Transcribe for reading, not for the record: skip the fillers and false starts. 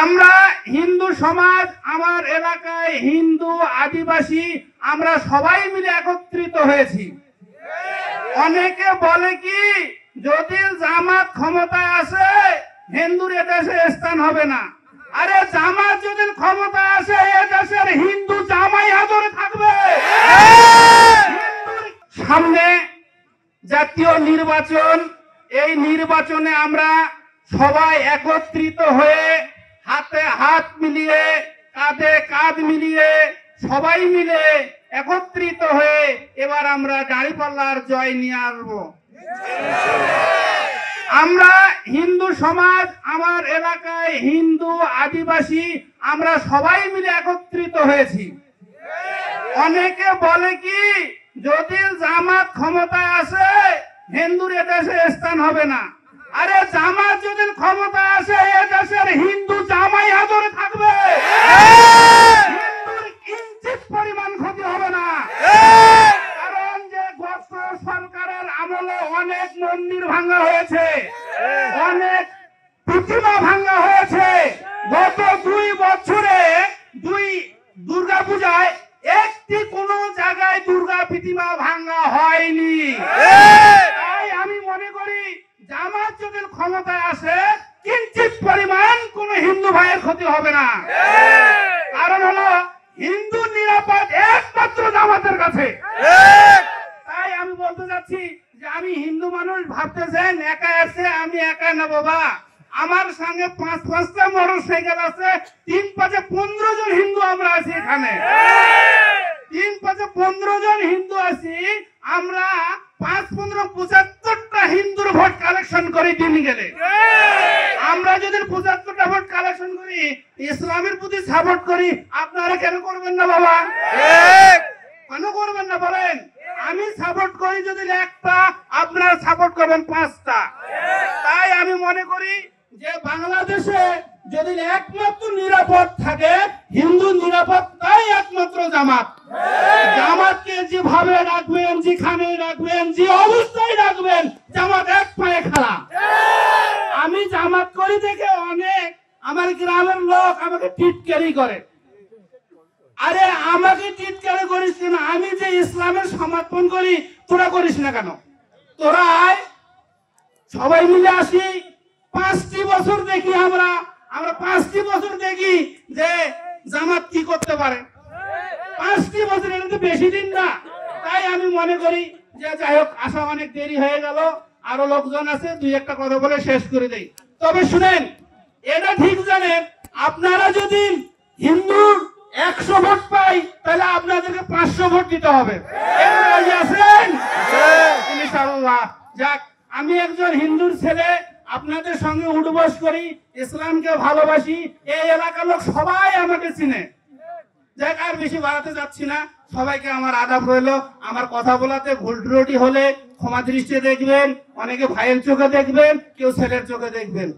আমরা হিন্দু সমাজ, আমার এলাকায় হিন্দু আদিবাসী আমরা সবাই মিলে একত্রিত হয়েছি। অনেকে বলে কি যদি জামাত ক্ষমতায় আসে হিন্দুর এদেশে স্থান হবে না। আরে জামাত যদি ক্ষমতায় আসে এদেশের হিন্দু জামাই আদরে থাকবে। সামনে জাতীয় নির্বাচন, এই নির্বাচনে আমরা সবাই একত্রিত হয়ে হাতে হাত মিলিয়ে কাঁধে কাঁধ মিলিয়ে সবাই মিলে একত্রিত হয়ে এবার আমরা দাঁড়িপাল্লার জয় নিয়ে আসবো। আমরা হিন্দু সমাজ, আমার এলাকায় হিন্দু আদিবাসী আমরা সবাই মিলে একত্রিত হয়েছি। অনেকে বলে কি যদি জামাত ক্ষমতায় আসে হিন্দুর এদেশে স্থান হবে না। আরে জামাত যদি ক্ষমতায় আসে এদেশের হিন্দু জামাই আদরে থাকবে। হিন্দুর কিঞ্চিত পরিমাণ ক্ষতি হবে না। কারণ যে গত সরকারের আমলে অনেক মন্দির ভাঙা হয়েছে, অনেক প্রতিমা ভাঙা হয়েছে। গত 2 বছরে দুর্গা পূজায় একটি কোন জায়গায় দুর্গা প্রতিমা ভাঙা হয়নি। তাই আমি মনে করি জামাত যদি ক্ষমতায় আসে কিঞ্চিত পরিমাণ কোন হিন্দু ভাইয়ের ক্ষতি হবে না। কারণ হলো হিন্দু নিরাপদ একমাত্র জামাতের কাছে। তাই আমি বলতে চাচ্ছি যে আমি হিন্দু মানুষ ভাবতেছেন একা আছে, আমি একা না বাবা। আমার সঙ্গে 5-5টা মোটর সাইকেল আছে, 3-5 15 জন হিন্দু আমরা আছি এখানে। 3-5 15 জন হিন্দু আছি আমরা। 5-15 75টা হিন্দুর ভোট কালেকশন করি দিন গেলে। আমরা যদি 75টা ভোট কালেকশন করি ইসলামের প্রতি সাপোর্ট করি, আপনারা কেন করবেন না বাবা? কেন করবেন না বলেন? আমি সাপোর্ট করি যদি একটা, আপনারা সাপোর্ট করবেন 5টা। তাই আমি মনে করি যে বাংলাদেশে যদি একমাত্র নিরাপদ থাকে হিন্দু নিরাপদ, তাই একমাত্র জামাত। জামাতকে যেভাবে রাখবেন, যেখানে রাখবেন, যে অবস্থায় রাখবেন, জামাত এক পায়ে খাড়া। আমি জামাত করি দেখে অনেক আমার গ্রামের লোক আমাকে টিটকারি করে। আরে আমাকে টিটকারি করিস না, আমি যে ইসলামের সমর্থন করি তোরা করিস না কেন? তোরা আয় সবাই মিলে আসি। 5টি বছর দেখি আমরা 5টি বছর দেখি যে জামাত কি করতে পারে। 5টি বছর, এটা তো বেশি দিন না। তাই আমি মনে করি যে যাই হোক, আসা অনেক দেরি হয়ে গেল, আরো লোকজন আছে, 2-1টা কথা বলে শেষ করে দেই। তবে শুনেন, এটা ঠিক জানেন আপনারা যদি হিন্দুর 100 ভোট পাই তাহলে আপনাদেরকে 500 ভোট দিতে হবে। ইনশাআল্লাহ। যাক, আমি একজন হিন্দুর ছেলে, আপনাদের সঙ্গে উঠবস করি, ইসলামকে ভালোবাসি, এই এলাকার লোক সবাই আমাকে চিনে। যাক, আর বেশি বাড়াতে যাচ্ছি না। সবাইকে আমার আদাব রইল। আমার কথা বলাতে ভুল ত্রুটি হলে ক্ষমা দৃষ্টিতে দেখবেন। অনেকে ভাইয়ের চোখে দেখবেন, কেউ ছেলের চোখে দেখবেন।